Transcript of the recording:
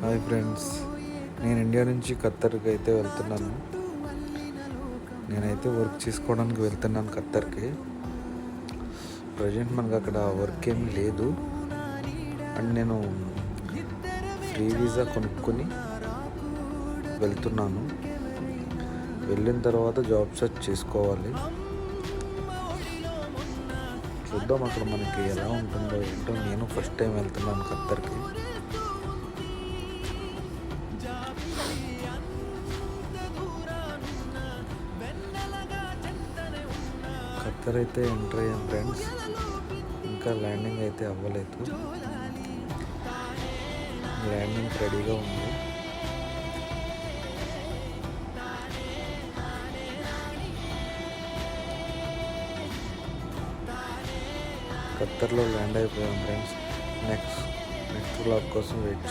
Hi friends, నేను India నుంచి ఖత్తర్కి అయితే వెళ్తున్నాను. నేనైతే వర్క్ చేసుకోవడానికి వెళ్తున్నాను ఖత్తర్కి. ప్రజెంట్ మనకు అక్కడ వర్క్ ఏమీ లేదు. అండ్ నేను ఫ్రీ వీసా కొనుక్కొని వెళ్తున్నాను. వెళ్ళిన తర్వాత జాబ్ సెర్చ్ చేసుకోవాలి. చూద్దాం అక్కడ మనకి ఎలా ఉంటుందో ఏంటో. నేను ఫస్ట్ టైం వెళ్తున్నాను ఖత్తర్కి. ఖత్తర్ అయితే ఎంటర్ అయ్యాం ఫ్రెండ్స్. ఇంకా ల్యాండింగ్ అయితే అవ్వలేదు. ల్యాండింగ్ రెడీగా ఉంది. ఖత్తర్లో ల్యాండ్ అయిపోయాం ఫ్రెండ్స్. నెక్స్ట్ బ్లాగ్ కోసం వెయిట్